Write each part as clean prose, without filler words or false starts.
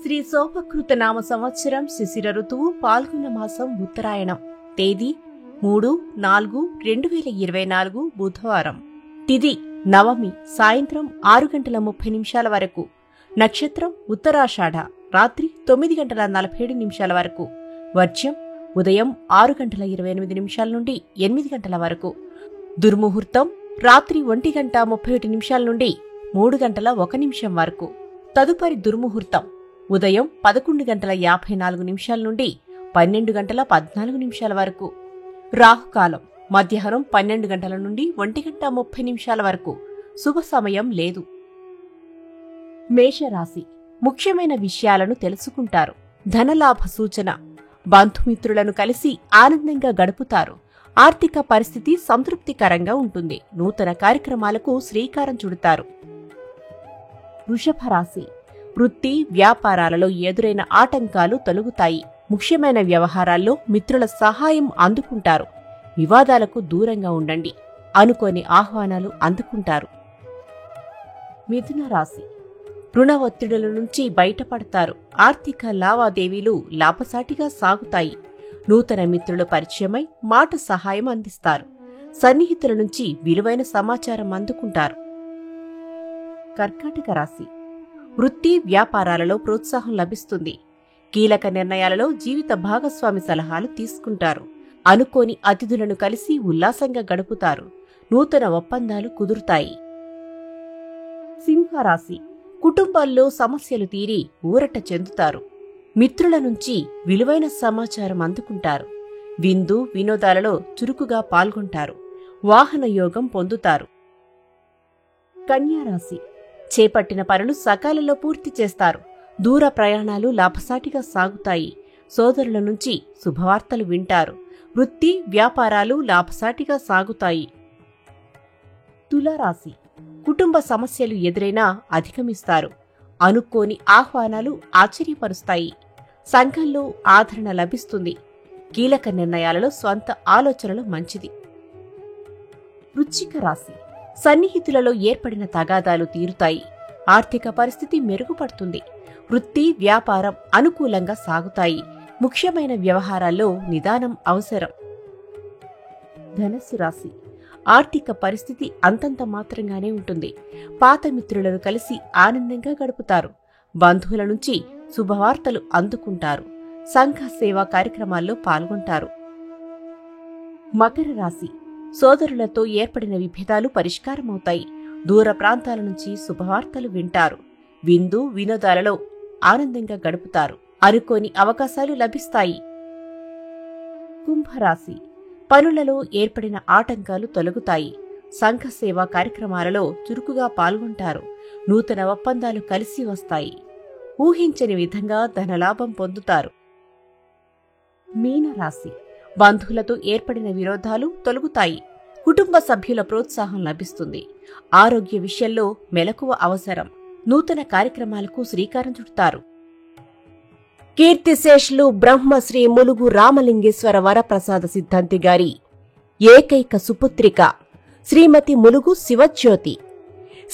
శ్రీ శోభకృత నామ సంవత్సరం శిశిర ఋతువు పాల్గొన మాసం ఉత్తరాయణం. తేదీ 3-4-2024 బుధవారం. తిథి నవమి సాయంత్రం 6:30 వరకు. నక్షత్రం ఉత్తరాషాఢ రాత్రి 9:47 వరకు. వర్జ్యం ఉదయం 6:28 నుండి 8 వరకు. దుర్ముహూర్తం రాత్రి 1:31 నుండి 3:01 వరకు. తదుపరి దుర్ముహూర్తం ఉదయం 11:54 నుండి 12:14 వరకు. రాహుకాలం మధ్యాహ్నం 12 గంటల నుండి 1:30 వరకు. శుభ సమయం లేదు. మేషరాశి ముఖ్యమైన విషయాలను తెలుసుకుంటారు. ధనలాభ సూచన. బంధుమిత్రులను కలిసి ఆనందంగా గడుపుతారు. ఆర్థిక పరిస్థితి సంతృప్తికరంగా ఉంటుంది. నూతన కార్యక్రమాలకు శ్రీకారం చుడతారు. వృషభరాశి వృత్తి వ్యాపారాలలో ఎదురైన ఆటంకాలు తొలగుతాయి. ముఖ్యమైన వ్యవహారాల్లో మిత్రుల సహాయం అందుకుంటారు. వివాదాలకు దూరంగా ఉండండి. అనుకోని ఆహ్వానాలు అందుకుంటారు. మిథున రాశి రుణ ఒత్తిడుల నుంచి బయటపడతారు. ఆర్థిక లావాదేవీలు లాభసాటిగా సాగుతాయి. నూతన మిత్రులు పరిచయమై మాట సహాయం అందిస్తారు. సన్నిహితుల నుంచి విలువైన సమాచారం అందుకుంటారు. కర్కాటక రాశి వృత్తి వ్యాపారాలలో ప్రోత్సాహం లభిస్తుంది. కీలక నిర్ణయాలలో జీవిత భాగస్వామి సలహాలు తీసుకుంటారు. అనుకోని అతిథులను కలిసి ఉల్లాసంగా గడుపుతారు. నూతన ఒప్పందాలు కుదురుతాయి. సింహరాశి కుటుంబాల్లో సమస్యలు తీరి ఊరట చెందుతారు. మిత్రుల నుంచి విలువైన సమాచారం అందుకుంటారు. విందు వినోదాలలో చురుకుగా పాల్గొంటారు. వాహన యోగం పొందుతారు. కన్యారాశి చేపట్టిన పనులు సకాలంలో పూర్తి చేస్తారు. దూర ప్రయాణాలు లాభసాటిగా సాగుతాయి. సోదరుల నుంచి శుభవార్తలు వింటారు. వృత్తి వ్యాపారాలు లాభసాటిగా సాగుతాయి. తులారాశి కుటుంబ సమస్యలు ఎదురైనా అధిగమిస్తారు. అనుకోని ఆహ్వానాలు ఆశ్చర్యపరుస్తాయి. సంఘంలో ఆదరణ లభిస్తుంది. కీలక నిర్ణయాలలో స్వంత ఆలోచనలు మంచిది. వృశ్చిక రాశి సన్నిహితులలో ఏర్పడిన తగాదాలు తీరుతాయి. ఆర్థిక పరిస్థితి మెరుగుపడుతుంది. వృత్తి వ్యాపారం అనుకూలంగా సాగుతాయి. ముఖ్యమైన వ్యవహారాల్లో నిదానం అవసరం. ధనస్సు రాశి ఆర్థిక పరిస్థితి అంతంత మాత్రంగానే ఉంటుంది. పాత మిత్రులను కలిసి ఆనందంగా గడుపుతారు. బంధువుల నుంచి శుభవార్తలు అందుకుంటారు. సంఘ సేవా కార్యక్రమాల్లో పాల్గొంటారు. మకర రాశి సోదరులతో ఏర్పడిన విభేదాలు పరిష్కారమవుతాయి. దూర ప్రాంతాల నుంచి శుభవార్తలు వింటారు. విందు వినోదాలలో ఆనందంగా గడుపుతారు. అనుకోని అవకాశాలు లభిస్తాయి. కుంభరాశి పనులలో ఏర్పడిన ఆటంకాలు తొలగుతాయి. సంఘ సేవా కార్యక్రమాలలో చురుకుగా పాల్గొంటారు. నూతన ఒప్పందాలు కలిసి వస్తాయి. ఊహించని విధంగా ధనలాభం పొందుతారు. మీనరాశి బంధువులతో ఏర్పడిన విరోధాలు తొలగుతాయి. కుటుంబ సభ్యుల ప్రోత్సాహం లభిస్తుంది. ఆరోగ్య విషయంలో మెలకువ అవసరం. నూతన కార్యక్రమాలకు శ్రీకారం చుడతారు. కీర్తిశేషులు బ్రహ్మశ్రీ ములుగు రామలింగేశ్వర వరప్రసాద సిద్ధాంతి గారి ఏకైక సుపుత్రిక శ్రీమతి ములుగు శివజ్యోతి.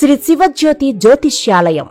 శ్రీ శివజ్యోతి జ్యోతిష్యాలయం